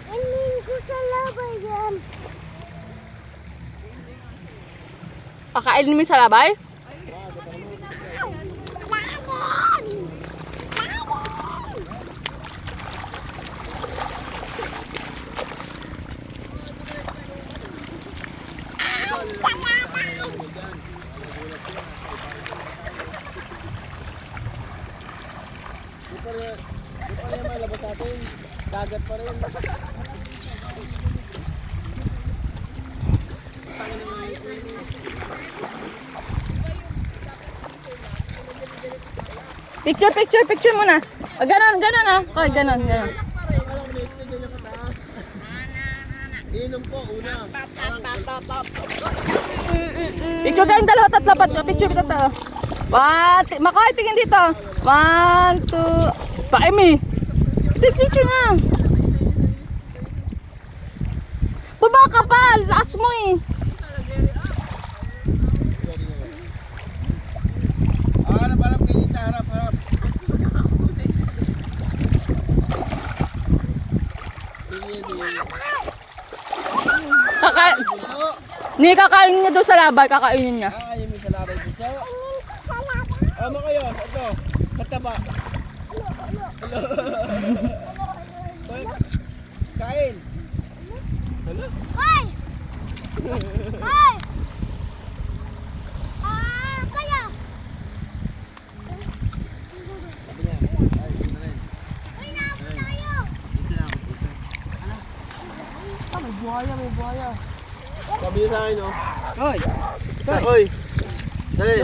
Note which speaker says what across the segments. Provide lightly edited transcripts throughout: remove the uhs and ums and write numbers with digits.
Speaker 1: Kainin ko sa labay yan.
Speaker 2: Pakainin mo sa labay?
Speaker 3: Di pa rin malabas natin. Dagat pa rin.
Speaker 2: Picture muna. Ganon ah. Koy, ganon.
Speaker 3: Inom po, una.
Speaker 2: Picture kayong dalawa, tatlo pa. Picture kita to. Makoy, tingin dito. 1, 2. Paimi. Take picture nga. Baba ka pa. Lakas mo eh.
Speaker 3: Harap kayo dito, harap.
Speaker 2: Kakainin niya doon sa labay, kakainin niya.
Speaker 3: Kakainin mo sa labay dito. Ama kayo, ito. Kataba. Kain.
Speaker 1: Hoy! Hoy! Kaya! Hoy, naabot tayo!
Speaker 3: May buhaya. Sabi niyo sa akin, no? Hoy! Dali,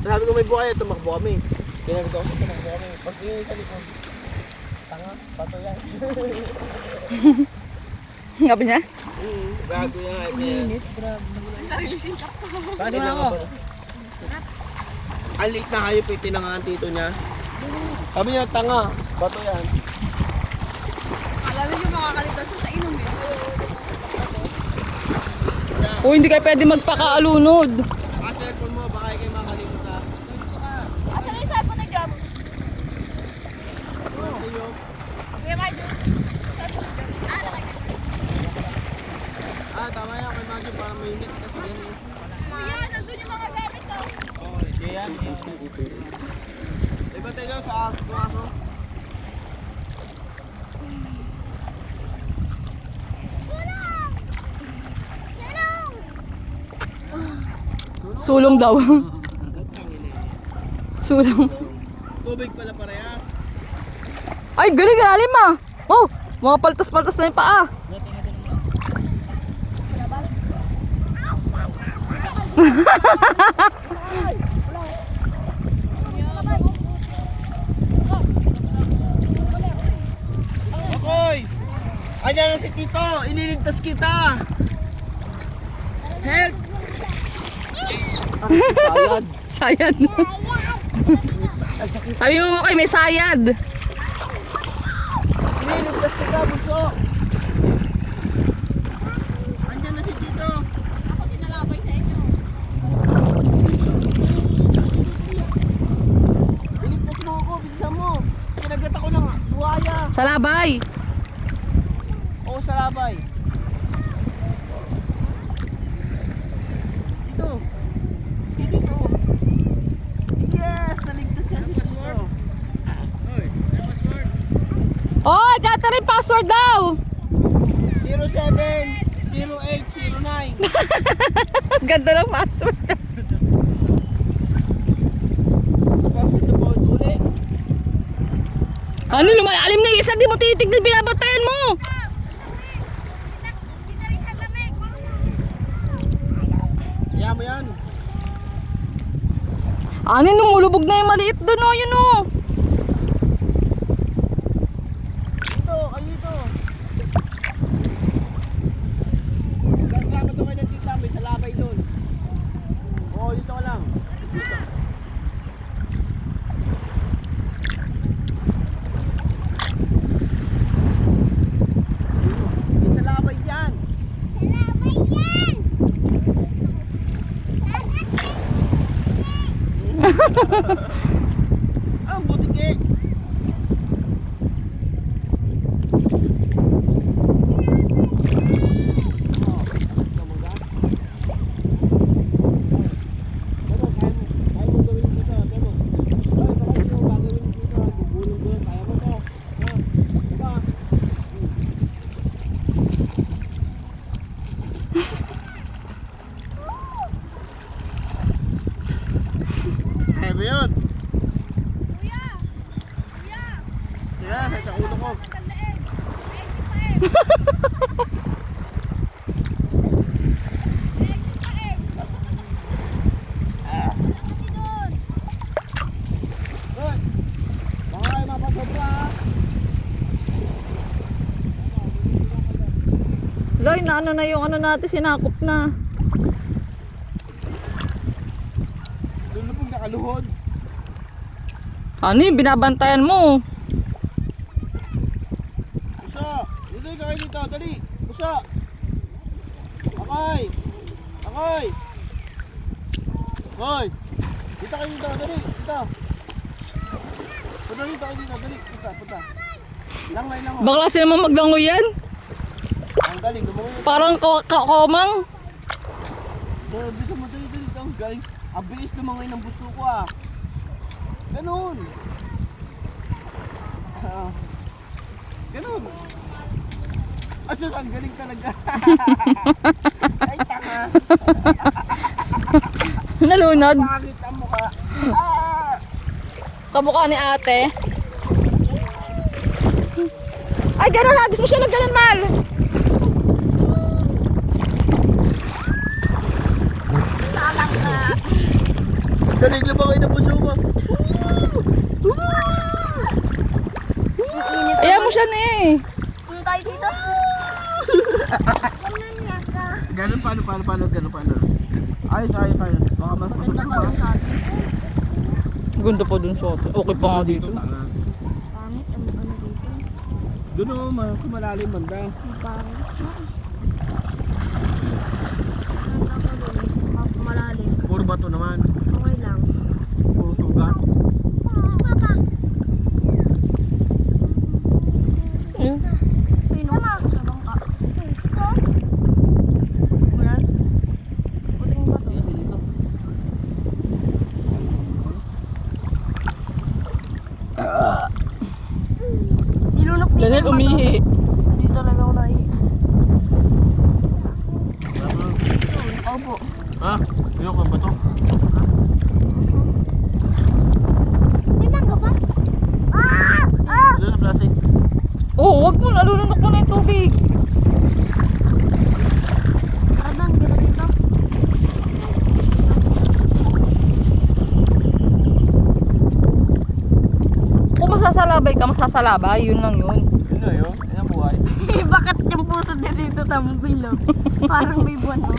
Speaker 3: sabi ko may buhaya, tumakbo kami. Ginagawa ko, tumakbo kami. Pag tingin sa likod, tanga, bato yan.
Speaker 2: Ngabi niya?
Speaker 3: Bago yan. Minit, paano na ako? Ang liit na kayo, tinangaan tito niya. Sabi niya, tanga, bato yan.
Speaker 4: Alam niyo makakaligtas sa inom eh.
Speaker 2: O hindi kayo pwede magpakaalunod.
Speaker 3: Cellphone mo, baka kayo makalimutan.
Speaker 4: Asan na yung cellphone na job? Kaya kayo dun.
Speaker 3: Tama yan, kay Maggie, parang mainit kasi yan eh.
Speaker 4: Kuya, nandun yung mga gamit to.
Speaker 3: Oo, hindi yan. Iba tayo sa ako.
Speaker 2: Sulong daw. Sulong.
Speaker 3: Tubig pala parehas.
Speaker 2: Ay, galing alim ah. Oh, mga paltas-paltas na yung paa.
Speaker 3: Okoy! Ayan na si Tito! Iniligtas kita! Help! Sayad!
Speaker 2: Sayad. Sabi mo kay may sayad.
Speaker 3: Iniligtas kita, buso! Ayan na si Tito!
Speaker 4: Ako sinalabay sa inyo.
Speaker 3: Iligtas mo ako, bilisan mo! Kinagat ako ng buhaya!
Speaker 2: Sa labay.
Speaker 3: Oo, sa labay! Dito! Dito! Yes! Naligtas ka ng password! Hoy, may password!
Speaker 2: Oy, Catherine, password daw.
Speaker 3: 070809.
Speaker 2: Ganda ng password.
Speaker 3: Password na po ulit.
Speaker 2: Ano, lumalalim na yung isa, di mo titignan, binabatayan mo.
Speaker 4: Hindi na rin sa lamig.
Speaker 3: Kaya mo yan.
Speaker 2: Ano, lumulubog na yung maliit doon, oh, yun oh.
Speaker 3: Dito, kayo dito. Kasama to kayo ng tita, may salabay doon. Oo, dito ka lang. Dito. May salabay dyan.
Speaker 2: Ay, naano na yung ano natin, sinakop na.
Speaker 3: Lulubog na kaluhod.
Speaker 2: Ano yung binabantayan mo?
Speaker 3: Pusa! Dito kayo dito, dali! Pusa! Akay! Akay! Hoy! Dito kayo dito, dali! Dito! Punta dito kayo dito, dali! Punta! Langay lang oh!
Speaker 2: Bakla sila naman maglangoy yan?
Speaker 3: Ang galing, lumangoy yun!
Speaker 2: Parang komang.
Speaker 3: Dito mo, dali! Ang galing! Ang bilis lumangoy ng busto ko ah! Ganun! Ganun! Asus, ang galing talaga! Ay, tanga!
Speaker 2: Nalunod.
Speaker 3: Pangit ang mukha! Ah!
Speaker 2: Kamukha ni ate. Ay, gano'n. Hagis mo siya ng ganun, Mal.
Speaker 3: Galing lumangoy ng busto ko!
Speaker 2: Ayan mo siya na eh.
Speaker 1: Punta tayo dito. Ganun nga ka.
Speaker 3: Ganun, paano? Ayos. Baka mas masama.
Speaker 2: Ganda pa dun sa atin. Okay pa nga dito.
Speaker 1: Pangit, ano dito?
Speaker 3: Doon o, mas malalim banda.
Speaker 1: Ang pangit. Malalim.
Speaker 3: Puro bato naman.
Speaker 1: Okay lang.
Speaker 3: Puro sugat.
Speaker 1: Papa.
Speaker 2: Ayun.
Speaker 1: Sino? Sa bangka. Ito? Wala. Puting ba to?
Speaker 3: Dito.
Speaker 1: Nilunok dito.
Speaker 2: Daniel, umihi.
Speaker 1: Dito talaga ako naihi. Opo.
Speaker 3: Ha? Ayoko ang bato.
Speaker 1: May mangga pa? Ah!
Speaker 3: Doon sa plastic.
Speaker 2: Oo, wag mo. Nalunod mo na yung tubig.
Speaker 1: Adan, kita dito.
Speaker 2: Kung masasalabay ka, masasalabay. Yun lang yun.
Speaker 3: Yun na yun. Yan ang buhay.
Speaker 1: Bakit yung puso din dito tamang bilog? Parang may buwan mo.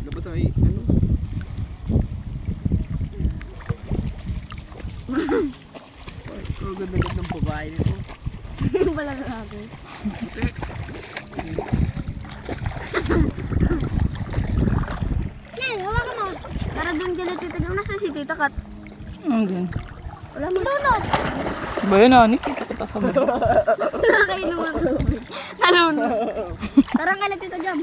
Speaker 3: Labas ay ano? Ang ganda-ganda ng babae nito.
Speaker 1: Wala na natin. Yan, hawakan mo. Tara doon kila tita. Nasa si tita Kat?
Speaker 2: Ayun.
Speaker 1: Wala mo. Lunod.
Speaker 2: Ba yun, Ani? Kita kita sa mga.
Speaker 1: Nakakainom ng tubig. Nalunod. Tara kila tita Jam.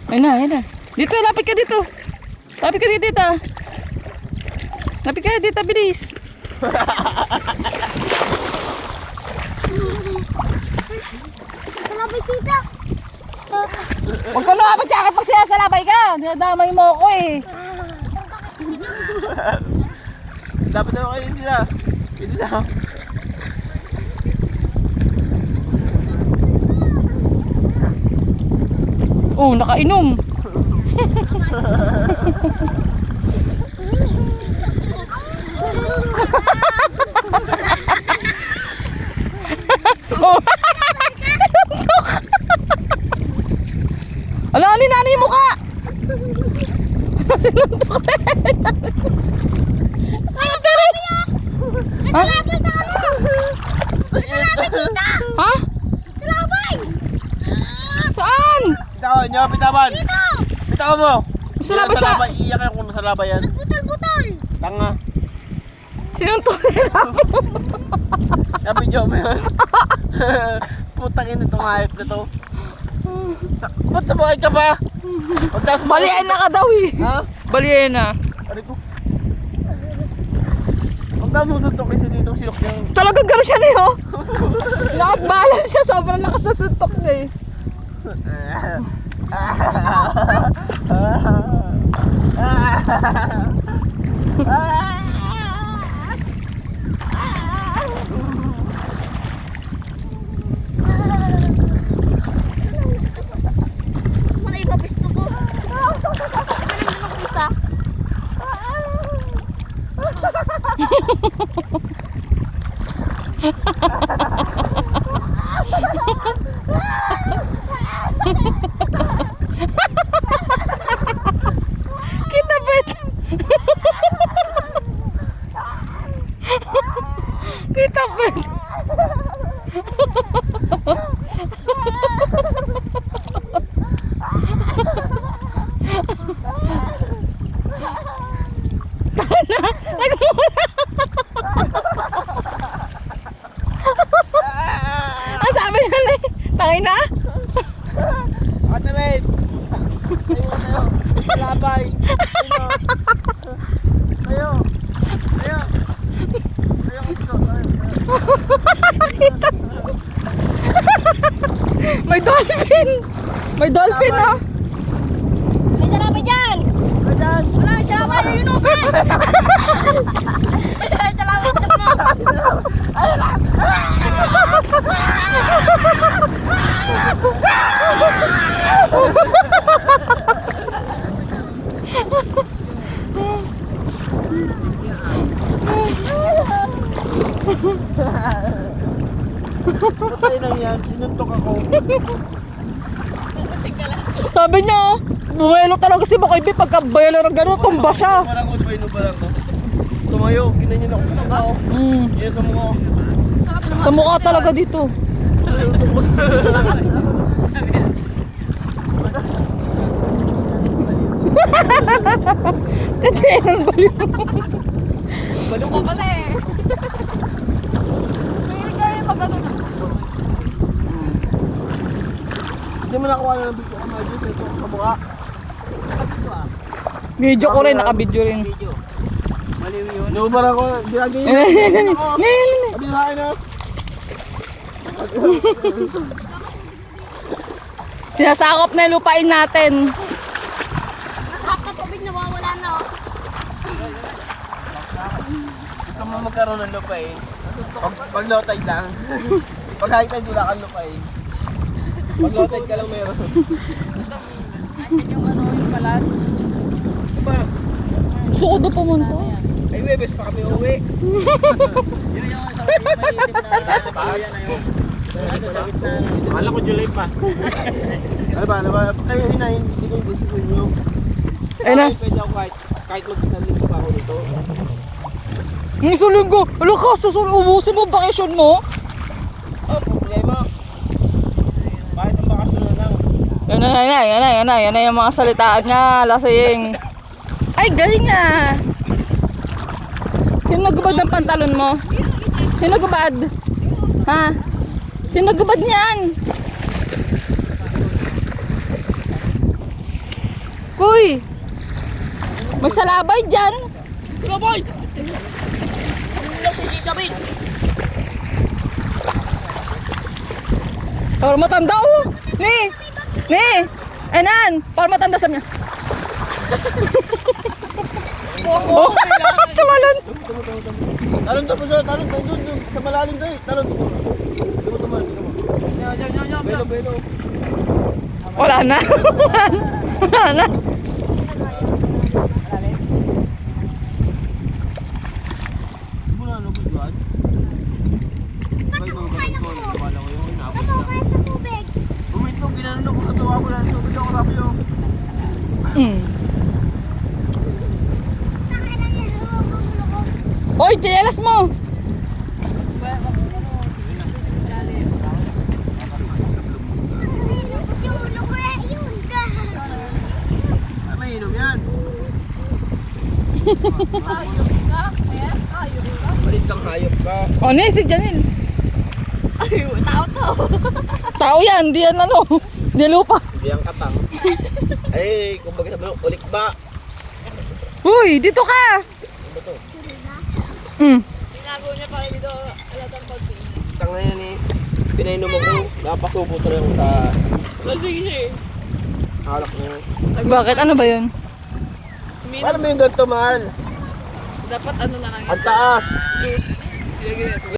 Speaker 2: Ayun na. Dito, lapit ka dito. Lapit ka dito, tita. Lapit ka dito, bilis.
Speaker 1: Salabay tita.
Speaker 2: Huwag ka lumapit sa akin pag sinasalabay ka. Dinadamay mo ako eh.
Speaker 3: Dapat na kayo nila. Hindi na.
Speaker 2: Oh, nakainom. Oh. Ala, nani yung mukha. Sinuntok na. Ha?
Speaker 1: Salabay sa ano? Salabay tita.
Speaker 2: Ha?
Speaker 1: Salabay.
Speaker 2: Saan?
Speaker 3: Bitawan nyo, bitawan!
Speaker 1: Dito.
Speaker 3: Bitawan mo!
Speaker 2: Salabay sa...
Speaker 3: Iiyak kayo kung nasalabay yan.
Speaker 1: Butol-butol.
Speaker 3: Tanga.
Speaker 2: Sinuntok na sa akin.
Speaker 3: Sabi nyo mo yun. Putang ina itong hayop na to. Ba't sabakay ka ba?
Speaker 2: Baliena ka daw eh.
Speaker 3: Ha?
Speaker 2: Baliena.
Speaker 3: Ano ko? Huwag na susuntok kasi dito silok yung...
Speaker 2: Talagang gano'n siya niyo. Nakagbalance siya. Sobrang lakas na suntok niya eh.
Speaker 1: Wala yung kapisto ko.
Speaker 2: Kita bet. Kita bet. Ang sabi niya na tangay na?
Speaker 3: Ate Red! Ayun tayo! Labay! Tayo! Tayo! Tayo dito!
Speaker 2: May dolphin! May dolphin oh!
Speaker 1: May salapay dyan!
Speaker 3: Ayan!
Speaker 1: Wala, may salapay! Ayun o, pre! May salapay dyan mo!
Speaker 3: Patay lang yan! Sinuntok ako!
Speaker 2: Sabi niya oh, bumelo talaga si Bakoy pagka bayalo ng gano'n, tumba siya.
Speaker 3: Parang ko, paino ba lang ko? Tumayo, ginanyan ako sa tao. Yan sa mukha.
Speaker 2: Sa mukha talaga dito. Katiyan baliw.
Speaker 3: Baliw ka pala eh!
Speaker 1: May kayo pag ano na.
Speaker 3: Hindi mo nakuha na ng video ka Margie, ito sa mukha.
Speaker 2: Video ko rin, naka-video rin.
Speaker 3: Maliw yun. Nubar ako, ginagay
Speaker 2: Nene.
Speaker 3: Abirahin na.
Speaker 2: Sinasakop na yung lupain natin.
Speaker 1: Lahat ng tubig nawawala na oh.
Speaker 3: Gusto mo magkaroon ng lupay. Pag low tide lang. Pag high tide wala kang lupay. Pag low tide ka lang meron. Yung ano yung palat. Diba?
Speaker 2: Gusto ko doon pumunta.
Speaker 3: Ay Webes pa kami uwi. Yun yung sa malilim na bayan na yun. Akala ko July pa. Ano ba? Ay hindi ko gusto ko yun.
Speaker 2: Ayun na.
Speaker 3: Pwede ako kahit mag-isang linggo pa ako nito.
Speaker 2: Ang isang linggo. Ala ka, ubusin mo bakasyon mo.
Speaker 3: Oh, problema. Bakit ang bakasyon na lang?
Speaker 2: Yan na yung mga salitaan niya, lasing. Ay, galing nga. Sino nagubad ng pantalon mo? Sino nagubad? Ha? Sino nagubad niyan? Kuy! May salabay dyan.
Speaker 3: Salabay!
Speaker 2: Para matanda oh. Ni. Enan, para matanda sa niya. Oh, tumalon.
Speaker 3: Talon tapos talon doon sa malalim doon. Talon. Tumal. Belo.
Speaker 2: Wala na. Wala na.
Speaker 3: Muna lubos doon. Bay mo ganito. Wala ko yung inabot
Speaker 1: Ano
Speaker 3: na.
Speaker 1: kaya sa tubig?
Speaker 3: Umito ginano ko katawa ko lang tubig ako rapyo.
Speaker 1: Saan na yan? Loko.
Speaker 2: Oy, jelas mo.
Speaker 3: Mainom yan. Palit kang hayop ka.
Speaker 2: O, ni si Janine.
Speaker 3: Ay, tao.
Speaker 2: Tao yan, di yan ano. Di lupa.
Speaker 3: Hindi ang katang. Ay, kumbaga sa balong, ulik ba?
Speaker 2: Uy, dito ka.
Speaker 3: Ano ba to?
Speaker 4: Tinago niya pa dito, alatang pagpili.
Speaker 3: Tanga yan eh. Pinainom ako. Napasubo talaga ako sa
Speaker 4: Lasing siya eh.
Speaker 3: halak niya.
Speaker 2: Bakit? Ano ba yun?
Speaker 3: Paano mo yung ganito, mahal?
Speaker 4: Dapat ano na lang
Speaker 3: Ang taas.
Speaker 4: juice.